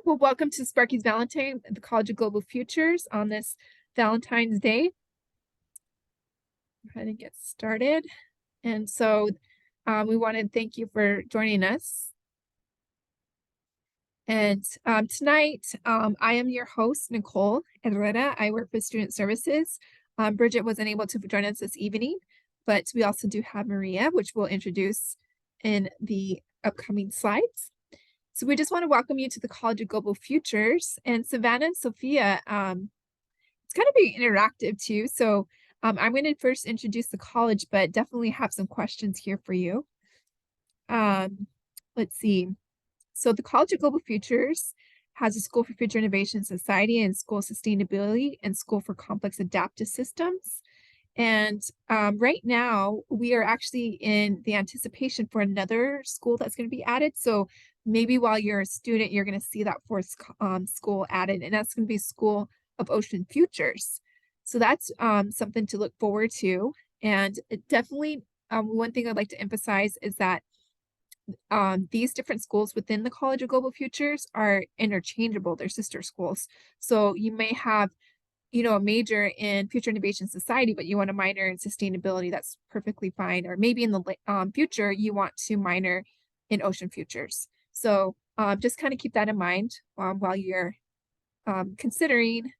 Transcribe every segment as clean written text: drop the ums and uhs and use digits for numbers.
Well, welcome to Sparky's Valentine at the College of Global Futures on this Valentine's Day. Go ahead and get started. And so we want to thank you for joining us. And tonight, I am your host, Nicole Eller. I work with Student Services. Bridget wasn't able to join us this evening, but we also do have Maria, which we'll introduce in the upcoming slides. So we just want to welcome you to the College of Global Futures. And Savannah and Sophia, it's going to be interactive too. So I'm going to first introduce the college, but definitely have some questions here for you. Let's see. So the College of Global Futures has a School for Future Innovation Society and School Sustainability and School for Complex Adaptive Systems. And right now we are actually in the anticipation for another school that's going to be added. So maybe while you're a student, you're going to see that fourth school added, and that's going to be School of Ocean Futures. So that's something to look forward to. And it definitely, one thing I'd like to emphasize is that these different schools within the College of Global Futures are interchangeable. They're sister schools. So you may have a major in Future Innovation Society, but you want to minor in sustainability, that's perfectly fine. Or maybe in the future, you want to minor in Ocean Futures. So just kind of keep that in mind while you're considering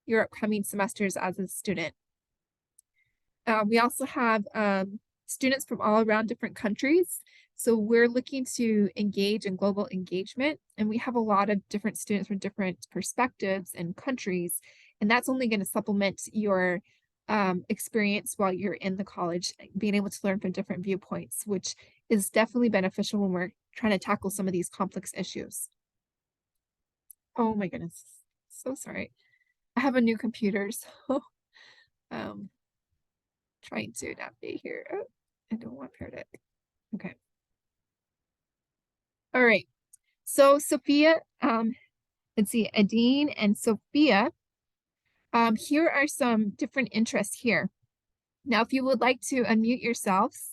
your upcoming semesters as a student. We also have students from all around different countries. So we're looking to engage in global engagement, and we have a lot of different students from different perspectives and countries. And that's only going to supplement your experience while you're in the college, being able to learn from different viewpoints, which is definitely beneficial when we're trying to tackle some of these complex issues. Oh my goodness, so sorry. I have a new computer, so trying to navigate here. Oh, I don't want Paradic. Okay. All right. So Sophia, let's see, Adine and Sophia. Here are some different interests here. Now, if you would like to unmute yourselves,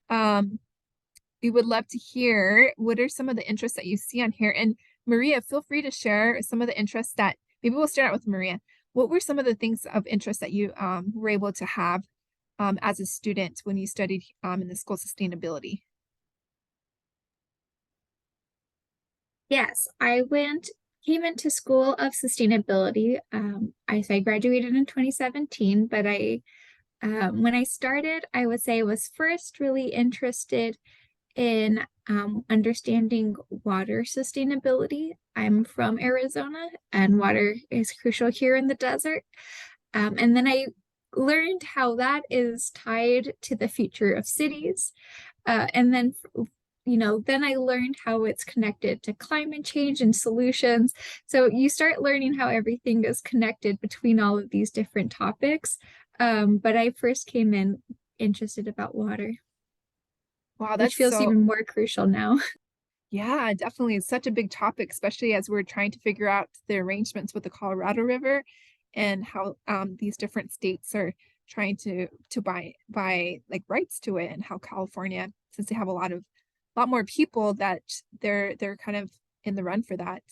we would love to hear what are some of the interests that you see on here. And Maria, feel free to share some of the interests that, maybe we'll start out with Maria. What were some of the things of interest that you were able to have as a student when you studied in the school sustainability? Yes, came into School of Sustainability. I graduated in 2017, but when I started, I would say I was first really interested in understanding water sustainability. I'm from Arizona, and water is crucial here in the desert. And then I learned how that is tied to the future of cities. And then then I learned how it's connected to climate change and solutions. So you start learning how everything is connected between all of these different topics. But I first came in interested about water. Wow, which that's feels so, even more crucial now. yeah, definitely. It's such a big topic, especially as we're trying to figure out the arrangements with the Colorado River and how these different states are trying to buy like rights to it, and how California, since they have a lot more people, that they're kind of in the run for that.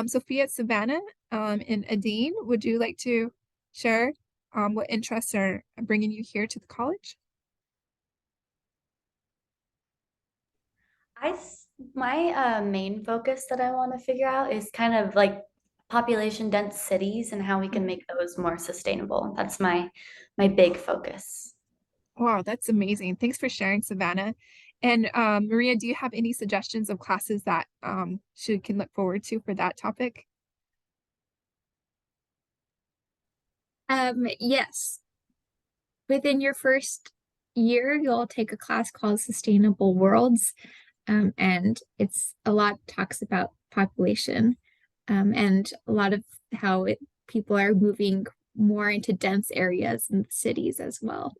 Sophia, Savannah, and Adine, would you like to share what interests are bringing you here to the college? My main focus that I want to figure out is kind of like population dense cities and how we can make those more sustainable. That's my big focus. Wow, that's amazing. Thanks for sharing, Savannah. And Maria, do you have any suggestions of classes that she can look forward to for that topic? Yes. Within your first year, you'll take a class called Sustainable Worlds. And it's a lot talks about population and a lot of how people are moving more into dense areas in cities as well.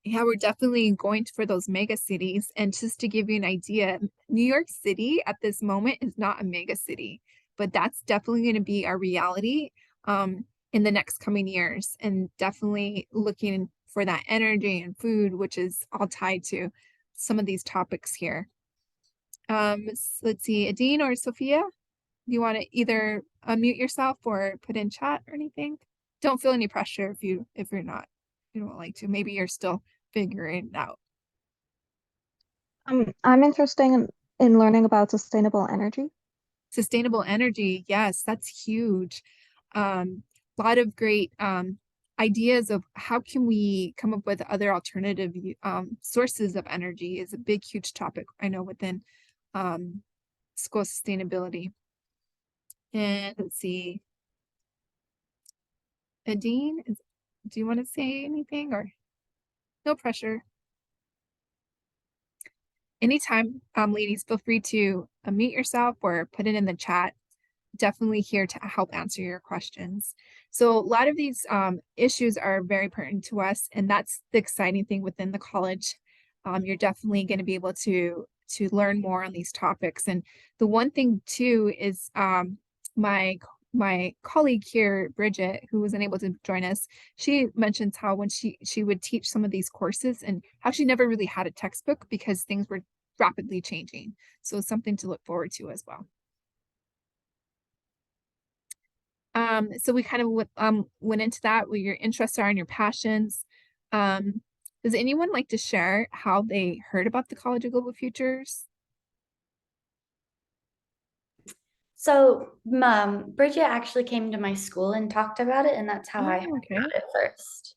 Yeah, we're definitely going for those mega cities. And just to give you an idea, New York City at this moment is not a mega city, but that's definitely going to be our reality in the next coming years. And definitely looking for that energy and food, which is all tied to some of these topics here. Let's see, Adine or Sophia? you want to either unmute yourself or put in chat or anything? Don't feel any pressure if you're not, you don't like to. Maybe you're still figuring it out. I'm interested in learning about sustainable energy. Sustainable energy, yes, that's huge. A lot of great ideas of how can we come up with other alternative sources of energy is a big, huge topic I know within school sustainability. And let's see, Adine, do you want to say anything or no pressure? Anytime, ladies, feel free to unmute yourself or put it in the chat. Definitely here to help answer your questions. So a lot of these issues are very pertinent to us, and that's the exciting thing within the college. You're definitely going to be able to learn more on these topics. And the one thing too is my my colleague here, Bridget, who wasn't able to join us, she mentions how when she would teach some of these courses and how she never really had a textbook because things were rapidly changing. So it's something to look forward to as well. So we kind of went into that, what your interests are and your passions. Does anyone like to share how they heard about the College of Global Futures? So, Bridget actually came to my school and talked about it, and that's how I heard Oh, okay. about it first.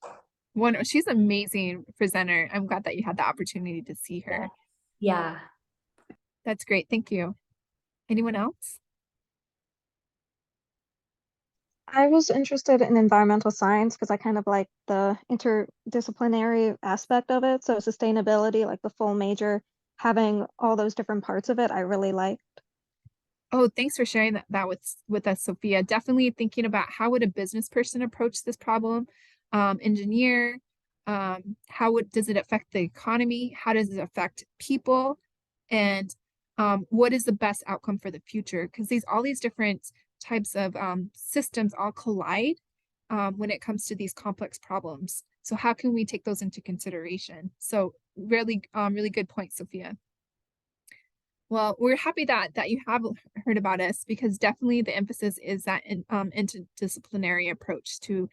She's an amazing presenter. I'm glad that you had the opportunity to see her. Yeah. That's great. Thank you. Anyone else? I was interested in environmental science because I kind of like the interdisciplinary aspect of it. So sustainability, like the full major, having all those different parts of it, I really like. Oh, thanks for sharing that with us, Sophia. Definitely thinking about how would a business person approach this problem, engineer, does it affect the economy? How does it affect people? And what is the best outcome for the future? Because all these different types of systems all collide when it comes to these complex problems. So how can we take those into consideration? So really, really good point, Sophia. Well, we're happy that you have heard about us because definitely the emphasis is that interdisciplinary approach to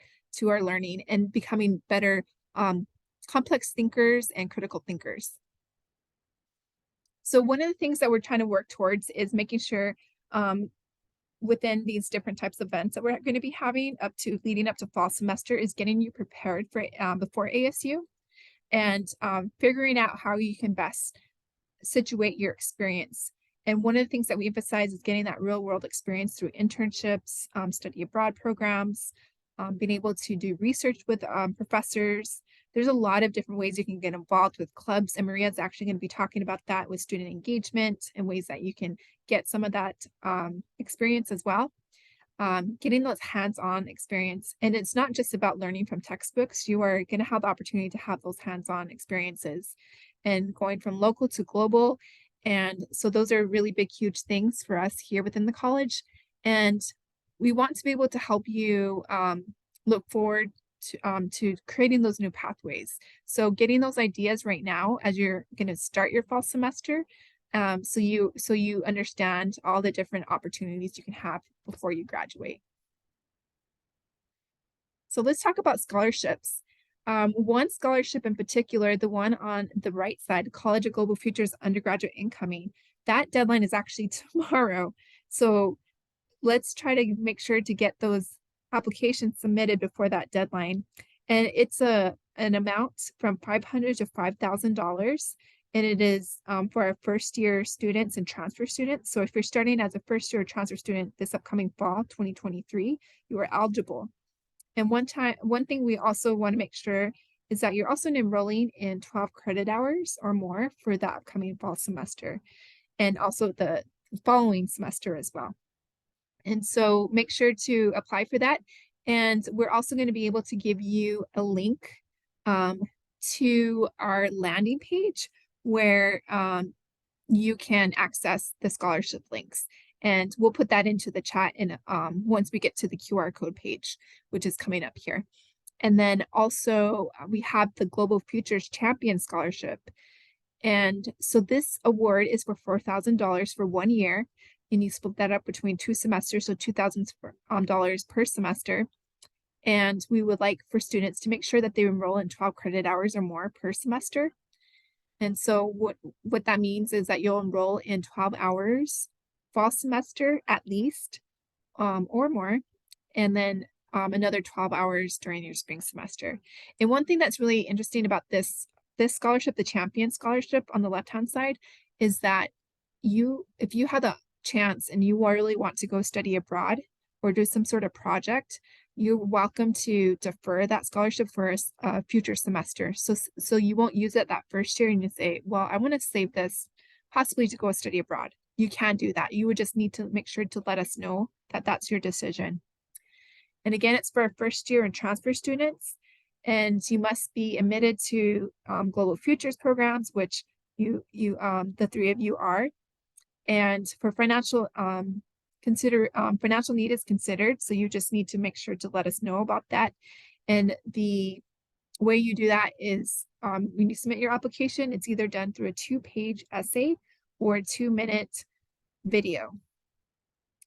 our learning and becoming better complex thinkers and critical thinkers. So one of the things that we're trying to work towards is making sure within these different types of events that we're going to be having leading up to fall semester is getting you prepared for before ASU and figuring out how you can best situate your experience. And one of the things that we emphasize is getting that real world experience through internships, study abroad programs, being able to do research with professors. There's a lot of different ways you can get involved with clubs, and Maria's actually going to be talking about that with student engagement and ways that you can get some of that experience as well. Getting those hands-on experience. And it's not just about learning from textbooks. You are going to have the opportunity to have those hands-on experiences and going from local to global. And so those are really big, huge things for us here within the college. And we want to be able to help you look forward to creating those new pathways. So getting those ideas right now as you're going to start your fall semester, so you understand all the different opportunities you can have before you graduate. So let's talk about scholarships. One scholarship in particular, the one on the right side, College of Global Futures Undergraduate Incoming, that deadline is actually tomorrow. So let's try to make sure to get those applications submitted before that deadline. And it's an amount from $500 to $5,000. And it is for our first year students and transfer students. So if you're starting as a first year transfer student this upcoming fall, 2023, you are eligible. And one thing we also want to make sure is that you're also enrolling in 12 credit hours or more for the upcoming fall semester and also the following semester as well. And so make sure to apply for that. And we're also going to be able to give you a link to our landing page where you can access the scholarship links. And we'll put that into the chat in, once we get to the QR code page, which is coming up here. And then also we have the Global Futures Champion Scholarship. And so this award is for $4,000 for 1 year. and you split that up between 2 semesters, so $2,000 per semester. And we would like for students to make sure that they enroll in 12 credit hours or more per semester. And so what that means is that you'll enroll in 12 hours fall semester at least, or more, and then another 12 hours during your spring semester. And one thing that's really interesting about this scholarship, the Champion Scholarship on the left-hand side, is that if you have the chance and you really want to go study abroad or do some sort of project, you're welcome to defer that scholarship for a future semester. So you won't use it that first year and you say, well, I want to save this possibly to go study abroad. You can do that. You would just need to make sure to let us know that that's your decision. And again, it's for first year and transfer students, and you must be admitted to Global Futures programs, which the three of you are. And for financial financial need is considered, so you just need to make sure to let us know about that. And the way you do that is when you submit your application, it's either done through a 2-page essay or a 2-minute video.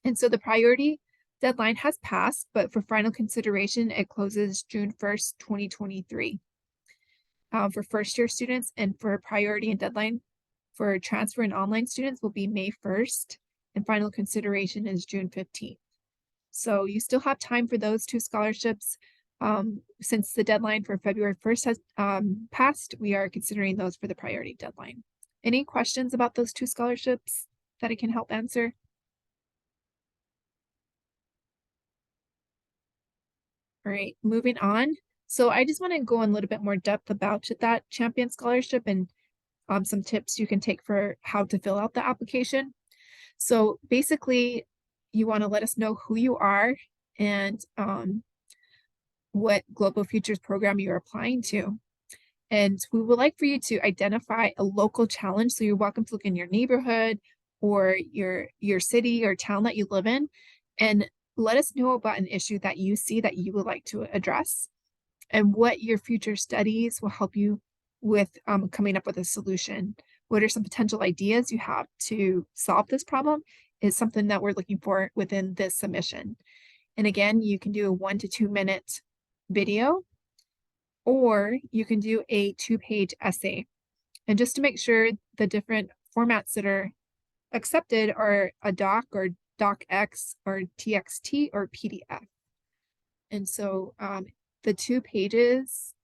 And so the priority deadline has passed, but for final consideration, it closes June 1st, 2023. For first year students, and for priority and deadline for transfer and online students will be May 1st, and final consideration is June 15th. So you still have time for those 2 scholarships. Since the deadline for February 1st has passed, we are considering those for the priority deadline. Any questions about those 2 scholarships that I can help answer? All right, moving on. So I just want to go in a little bit more depth about that Champion Scholarship and some tips you can take for how to fill out the application. So basically, you want to let us know who you are and what Global Futures program you're applying to. And we would like for you to identify a local challenge. So you're welcome to look in your neighborhood or your city or town that you live in, and let us know about an issue that you see that you would like to address, and what your future studies will help you with coming up with a solution. What are some potential ideas you have to solve this problem is something that we're looking for within this submission. And again, you can do a 1 to 2 minute video, or you can do a 2-page essay. And just to make sure, the different formats that are accepted are a doc or docx or txt or PDF. And so the 2 pages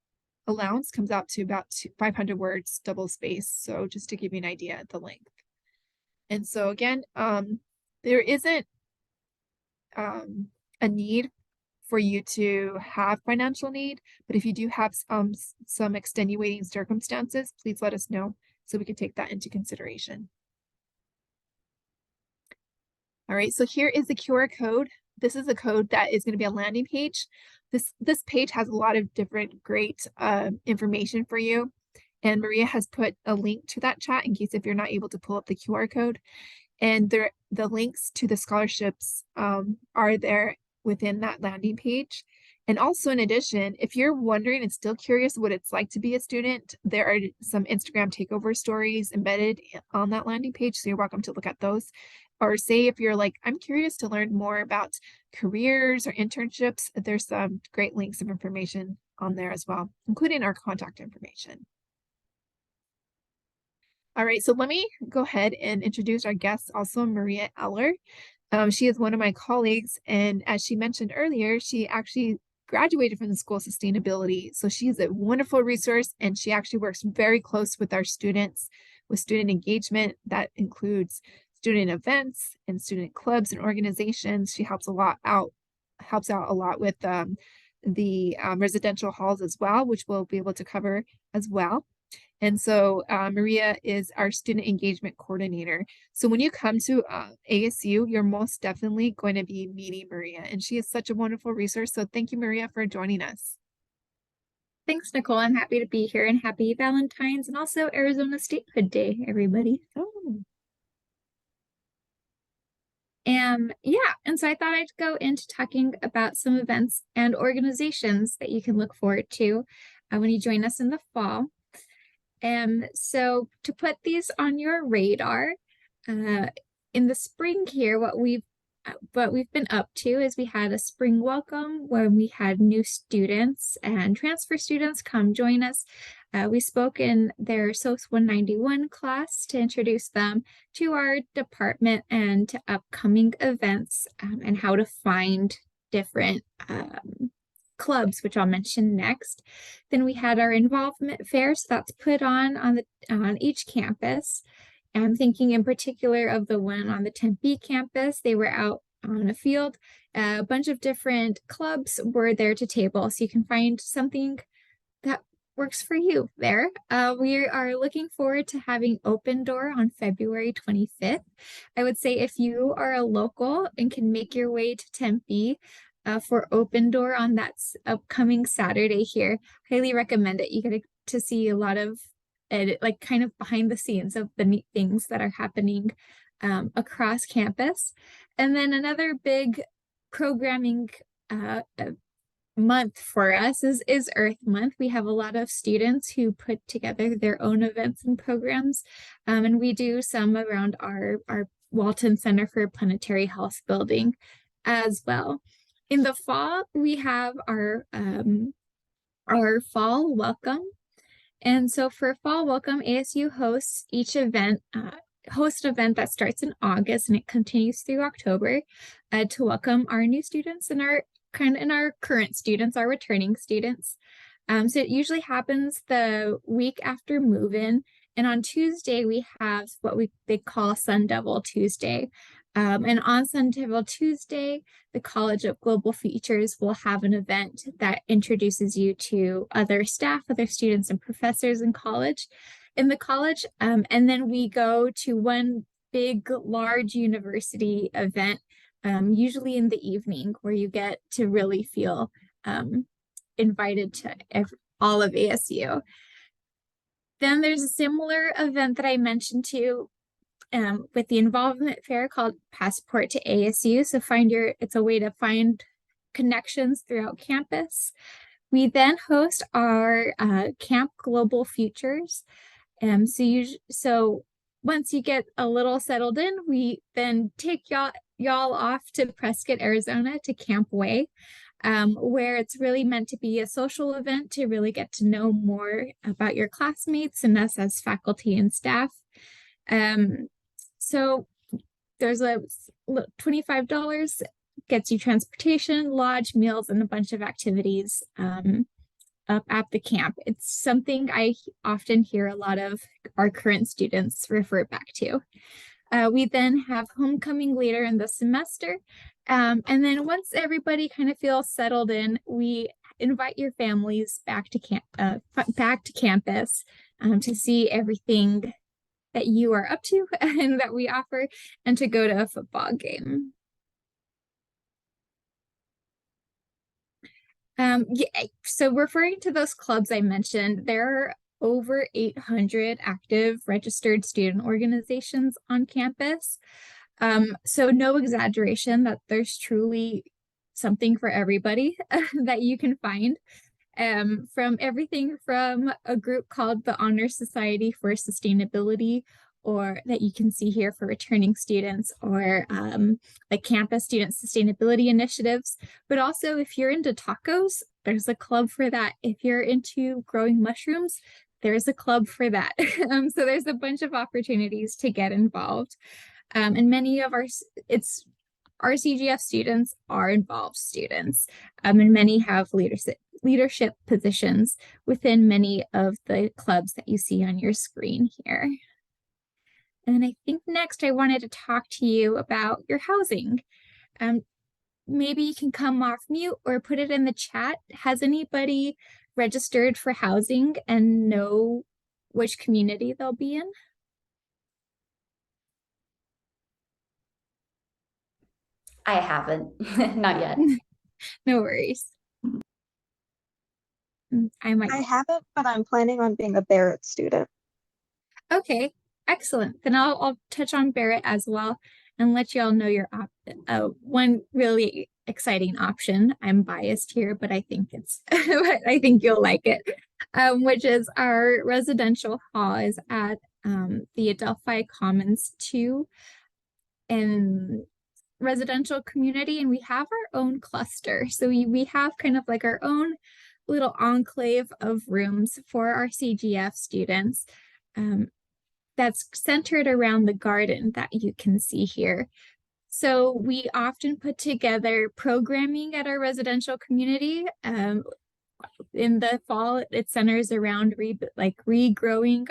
allowance comes out to about 500 words, double space. So just to give you an idea of the length. And so again, there isn't a need for you to have financial need, but if you do have some extenuating circumstances, please let us know so we can take that into consideration. All right, so here is the QR code. This is a code that is going to be a landing page. This page has a lot of different great information for you. And Maria has put a link to that chat in case if you're not able to pull up the QR code. And the links to the scholarships are there within that landing page. And also, in addition, if you're wondering and still curious what it's like to be a student, there are some Instagram takeover stories embedded on that landing page. So you're welcome to look at those. Or say if you're like, I'm curious to learn more about careers or internships, there's some great links of information on there as well, including our contact information. All right, so let me go ahead and introduce our guest, also Maria Eller. She is one of my colleagues, and as she mentioned earlier, she actually graduated from the School of Sustainability. So she is a wonderful resource, and she actually works very close with our students with student engagement. That includes student events and student clubs and organizations. She helps out a lot with the residential halls as well, which we'll be able to cover as well. And so Maria is our student engagement coordinator. So when you come to ASU, you're most definitely going to be meeting Maria, and she is such a wonderful resource. So thank you, Maria, for joining us. Thanks, Nicole. I'm happy to be here, and happy Valentine's and also Arizona Statehood Day, everybody. Oh. Yeah, and so I thought I'd go into talking about some events and organizations that you can look forward to when you join us in the fall. So to put these on your radar, in the spring here, what we've been up to is we had a spring welcome when we had new students and transfer students come join us. We spoke in their SOS 191 class to introduce them to our department and to upcoming events, and how to find different clubs, which I'll mention next. Then we had our involvement fair, so that's put on each campus. I'm thinking in particular of the one on the Tempe campus. They were out on a field. A bunch of different clubs were there to table, so you can find something that works for you there. We are looking forward to having Open Door on February 25th. I would say if you are a local and can make your way to Tempe for Open Door on that upcoming Saturday here, highly recommend it. You get to see a lot of like kind of behind the scenes of the neat things that are happening across campus. And then another big programming month for us is Earth Month. We have a lot of students who put together their own events and programs, and we do some around our Walton Center for Planetary Health building as well. In the fall, we have our fall welcome. And so for fall welcome, ASU hosts each event, host event that starts in August and it continues through October to welcome our new students and our current students, our returning students. So it usually happens the week after move-in. And on Tuesday, we have what they call Sun Devil Tuesday. And on Sun Devil Tuesday, the College of Global Futures will have an event that introduces you to other staff, other students and professors in the college. And then we go to one big, large university event, usually in the evening, where you get to really feel invited to all of ASU. Then there's a similar event that I mentioned to with the involvement fair called Passport to ASU. So it's a way to find connections throughout campus. We then host our Camp Global Futures. So once you get a little settled in, we then take y'all off to Prescott, Arizona to Camp Way, where it's really meant to be a social event to really get to know more about your classmates and us as faculty and staff. So there's a $25 gets you transportation, lodge, meals, and a bunch of activities up at the camp. It's something I often hear a lot of our current students refer back to. We then have homecoming later in the semester. And then once everybody kind of feels settled in, we invite your families back to campus to see everything that you are up to and that we offer, and to go to a football game. So referring to those clubs I mentioned, there are over 800 active registered student organizations on campus. So no exaggeration that there's truly something for everybody that you can find. From everything from a group called the Honor Society for Sustainability, or that you can see here for returning students, or like campus student sustainability initiatives. But also if you're into tacos, there's a club for that. If you're into growing mushrooms, there's a club for that. So there's a bunch of opportunities to get involved. And many of our CGF students are involved students, and many have leadership positions within many of the clubs that you see on your screen here. And I think next I wanted to talk to you about your housing. Maybe you can come off mute or put it in the chat. Has anybody registered for housing and know which community they'll be in? I haven't, not yet. No worries. I haven't, but I'm planning on being a Barrett student. Okay, excellent. Then I'll touch on Barrett as well and let you all know your one really exciting option. I'm biased here, but I think I think you'll like it. Which is our residential hall is at the Adelphi Commons 2. in residential community, and we have our own cluster. So we have kind of like our own little enclave of rooms for our CGF students. That's centered around the garden that you can see here. So we often put together programming at our residential community. In the fall, it centers around regrowing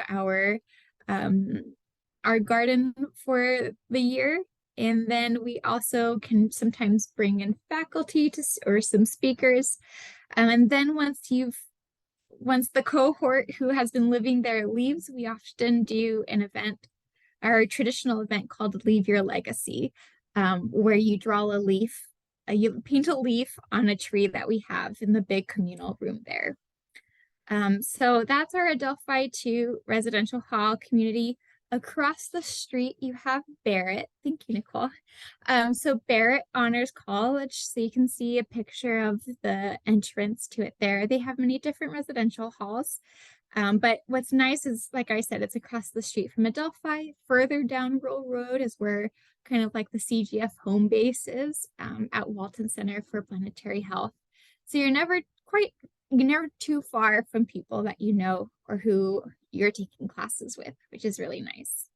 our garden for the year. And then we also can sometimes bring in faculty or some speakers. And then once the cohort who has been living there leaves, we often do an event, our traditional event called Leave Your Legacy, where you draw a leaf, you paint a leaf on a tree that we have in the big communal room there. So that's our Adelphi 2 residential hall community. Across the street, you have Barrett. Thank you, Nicole. So Barrett Honors College. So you can see a picture of the entrance to it there. They have many different residential halls. But what's nice is, like I said, it's across the street from Adelphi. Further down Roll Road is where kind of like the CGF home base is, at Walton Center for Planetary Health. So you're never too far from people that you know or who you're taking classes with, which is really nice.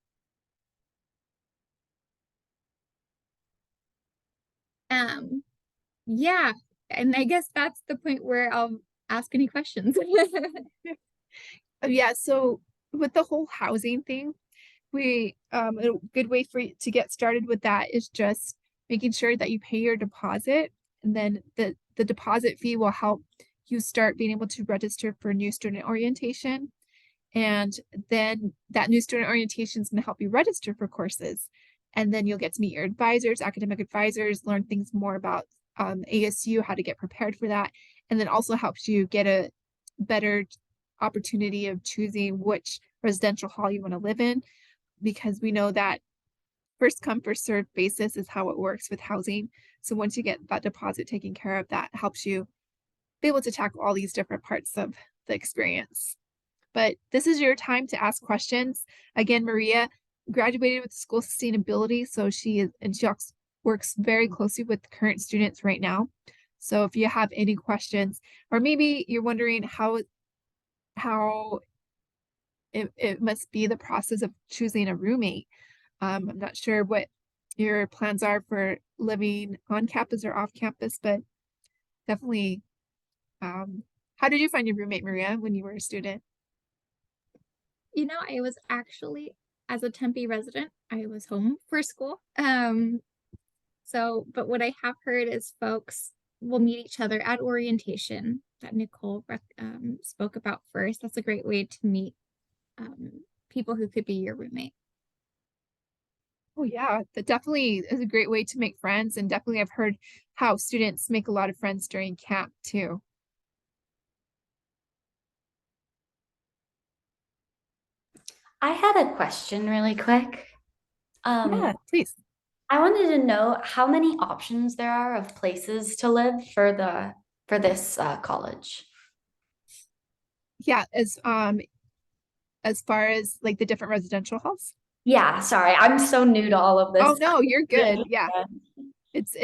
Yeah, and I guess that's the point where I'll ask any questions. Yeah, so with the whole housing thing, a good way for you to get started with that is just making sure that you pay your deposit, and then the deposit fee will help you start being able to register for new student orientation. And then that new student orientation is going to help you register for courses. And then you'll get to meet your advisors, academic advisors, learn things more about ASU, how to get prepared for that. And then also helps you get a better opportunity of choosing which residential hall you want to live in, because we know that first come, first served basis is how it works with housing. So once you get that deposit taken care of, that helps you be able to tackle all these different parts of the experience. But this is your time to ask questions. Again, Maria graduated with school sustainability, so she works very closely with current students right now. So if you have any questions, or maybe you're wondering how it must be the process of choosing a roommate. I'm not sure what your plans are for living on campus or off campus, but definitely, how did you find your roommate, Maria, when you were a student? I was actually, as a Tempe resident, I was home for school. But what I have heard is folks will meet each other at orientation that Nicole spoke about first. That's a great way to meet people who could be your roommate. Oh yeah, that definitely is a great way to make friends, and definitely I've heard how students make a lot of friends during camp too. I had a question really quick. Yeah, please. I wanted to know how many options there are of places to live for this college. Yeah, as far as like the different residential halls. Yeah, sorry, I'm so new to all of this. Oh no, you're good. Yeah. It's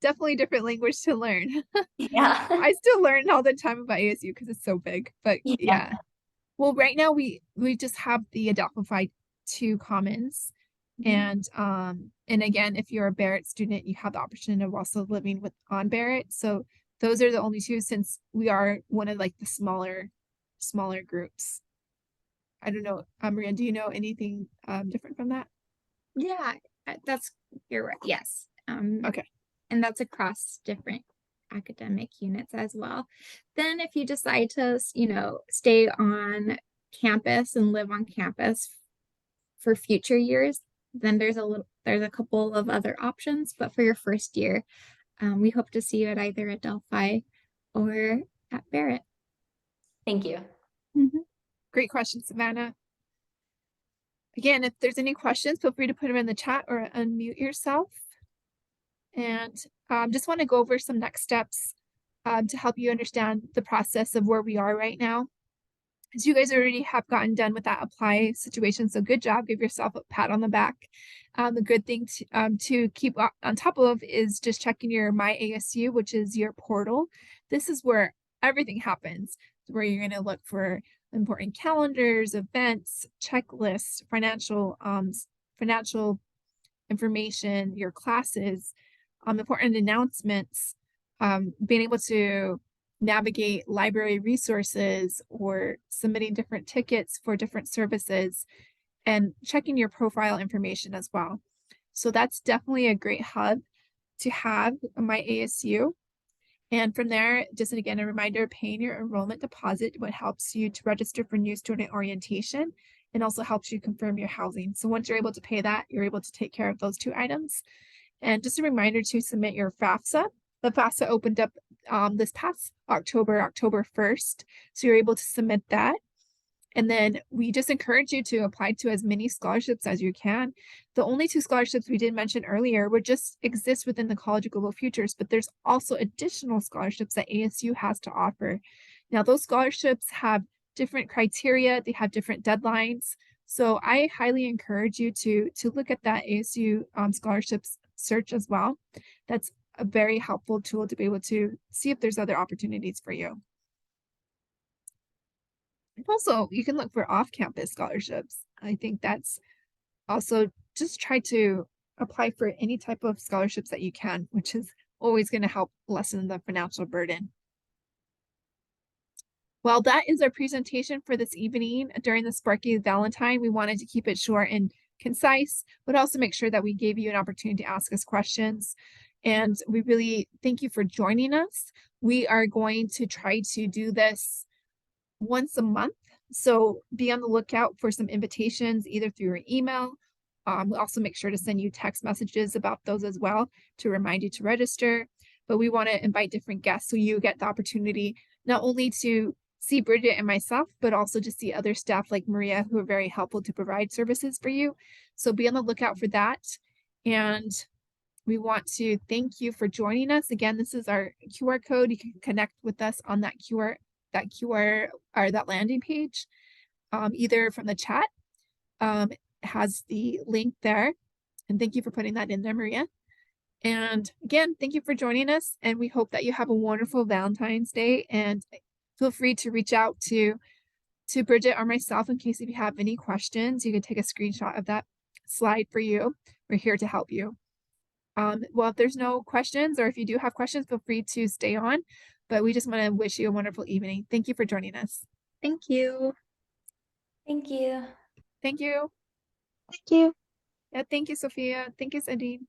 definitely a different language to learn. Yeah. I still learn all the time about ASU because it's so big. But yeah. Well, right now we just have the Adelphi 2 Commons. And again, if you're a Barrett student, you have the option of also living on Barrett. So those are the only two, since we are one of like the smaller groups. I don't know, Maria, do you know anything different from that? Yeah, you're right. Yes. Okay. And that's across different academic units as well. Then if you decide to, stay on campus and live on campus for future years, then there's a couple of other options. But for your first year, we hope to see you at either Adelphi or at Barrett. Thank you. Great question, Savannah. Again, if there's any questions, feel free to put them in the chat or unmute yourself. And just want to go over some next steps to help you understand the process of where we are right now. As you guys already have gotten done with that apply situation, so good job, give yourself a pat on the back. The good thing to keep on top of is just checking your My ASU, which is your portal. This is where everything happens, where you're going to look for important calendars, events, checklists, financial information, your classes, important announcements, being able to navigate library resources or submitting different tickets for different services and checking your profile information as well. So that's definitely a great hub to have on My ASU. And from there, just again, a reminder, paying your enrollment deposit, what helps you to register for new student orientation and also helps you confirm your housing. So once you're able to pay that, you're able to take care of those 2 items. And just a reminder to submit your FAFSA. The FAFSA opened up this past October 1st. So you're able to submit that. And then we just encourage you to apply to as many scholarships as you can. The only 2 scholarships we did mention earlier would just exist within the College of Global Futures, but there's also additional scholarships that ASU has to offer. Now, those scholarships have different criteria, they have different deadlines. So I highly encourage you to look at that ASU scholarships search as well. That's a very helpful tool to be able to see if there's other opportunities for you. And also, you can look for off-campus scholarships. I think that's also just try to apply for any type of scholarships that you can, which is always going to help lessen the financial burden. Well, that is our presentation for this evening. During the Sparky Valentine, we wanted to keep it short and concise, but also make sure that we gave you an opportunity to ask us questions. And we really thank you for joining us. We are going to try to do this once a month. So be on the lookout for some invitations either through your email. We'll also make sure to send you text messages about those as well to remind you to register. But we want to invite different guests so you get the opportunity not only to see Bridget and myself, but also to see other staff like Maria who are very helpful to provide services for you. So be on the lookout for that. And we want to thank you for joining us. Again, this is our QR code. You can connect with us on that QR or that landing page, either from the chat, has the link there. And thank you for putting that in there, Maria. And again, thank you for joining us. And we hope that you have a wonderful Valentine's Day. And feel free to reach out to Bridget or myself in case if you have any questions. You can take a screenshot of that slide for you. We're here to help you. Well, if there's no questions, or if you do have questions, feel free to stay on. But we just want to wish you a wonderful evening. Thank you for joining us. Thank you. Thank you. Thank you. Thank you. Yeah, thank you, Sophia. Thank you, Sadine.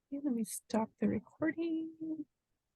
Okay, let me stop the recording.